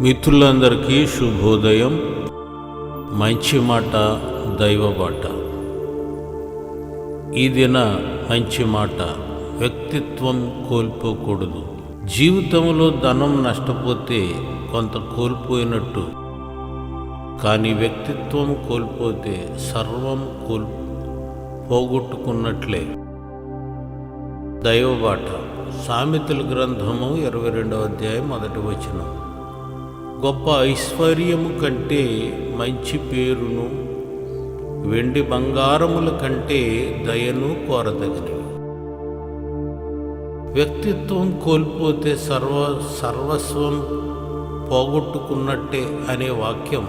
మిత్రులందరికీ శుభోదయం. మంచి మాట దైవ బాట. ఈ దిన మంచి మాట, వ్యక్తిత్వం కోల్పోకూడదు. జీవితంలో ధనం నష్టపోతే కొంత కోల్పోయినట్టు, కానీ వ్యక్తిత్వం కోల్పోతే సర్వం పోగొట్టుకున్నట్లే. దైవబాట సామెతల గ్రంథము 22వ అధ్యాయం 1వ వచనం. గొప్ప ఐశ్వర్యము కంటే మంచి పేరును, వెండి బంగారముల కంటే దయను కోరదగినవి. వ్యక్తిత్వం కోల్పోతే సర్వస్వం పోగొట్టుకున్నట్టే అనే వాక్యం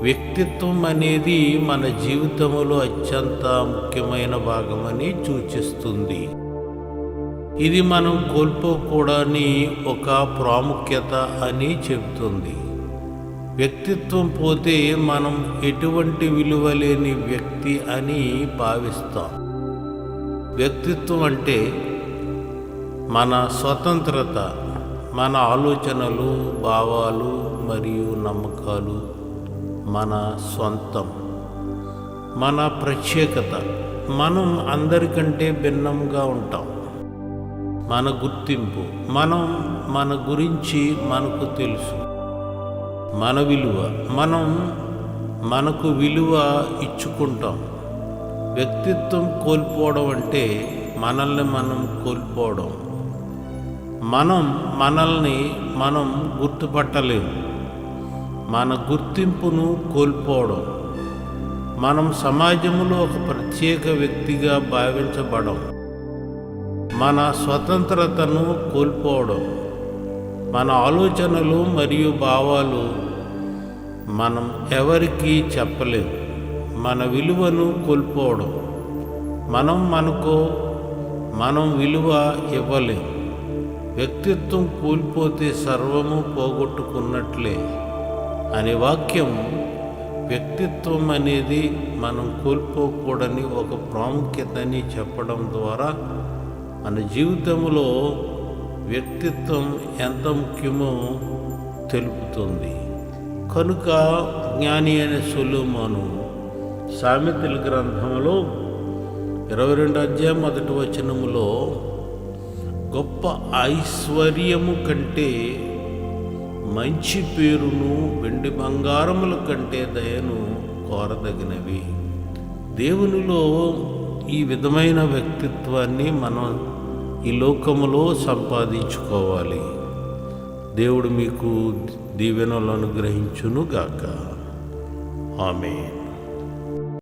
వ్యక్తిత్వం అనేది మన జీవితంలో అత్యంత ముఖ్యమైన భాగమని సూచిస్తుంది. ఇది మనం కోల్పోకూడని ఒక ప్రాముఖ్యత అని చెబుతుంది. వ్యక్తిత్వం పోతే మనం ఎటువంటి విలువ లేని వ్యక్తి అని భావిస్తాం. వ్యక్తిత్వం అంటే మన స్వతంత్రత, మన ఆలోచనలు, భావాలు మరియు నమ్మకాలు మన సొంతం, మన ప్రత్యేకత. మనం అందరికంటే భిన్నంగా ఉంటాం. మన గుర్తింపు, మన గురించి మనకు తెలుసు. మన విలువ, మనకు విలువ ఇచ్చుకుంటాం. వ్యక్తిత్వం కోల్పోవడం అంటే మనల్ని మనం కోల్పోవడం. మనల్ని మనం గుర్తుపట్టలేము. మన గుర్తింపును కోల్పోవడం. మనం సమాజంలో ఒక ప్రత్యేక వ్యక్తిగా భావించబడం. మన స్వతంత్రతను కోల్పోవడం. మన ఆలోచనలు మరియు భావాలు మనం ఎవరికీ చెప్పలేము. మన విలువను కోల్పోవడం. మనం విలువ ఇవ్వలేము. వ్యక్తిత్వం కోల్పోతే సర్వము పోగొట్టుకున్నట్లే అనే వాక్యం వ్యక్తిత్వం అనేది మనం కోల్పోకూడని ఒక ప్రాముఖ్యతని చెప్పడం ద్వారా మన జీవితంలో వ్యక్తిత్వం ఎంత ముఖ్యమో తెలుపుతుంది. కనుక జ్ఞాని అనే సొలొమోను సామెతల గ్రంథంలో 22వ అధ్యాయం 1వ వచనములో గొప్ప ఐశ్వర్యము కంటే మంచి పేరును, వెండి బంగారముల కంటే దయను కోరదగినవి. దేవునిలో ఈ విధమైన వ్యక్తిత్వాన్ని మనం ఈ లోకములో సంపాదించుకోవాలి. దేవుడు మీకు దీవెనలు అనుగ్రహించును గాక. ఆమేన్.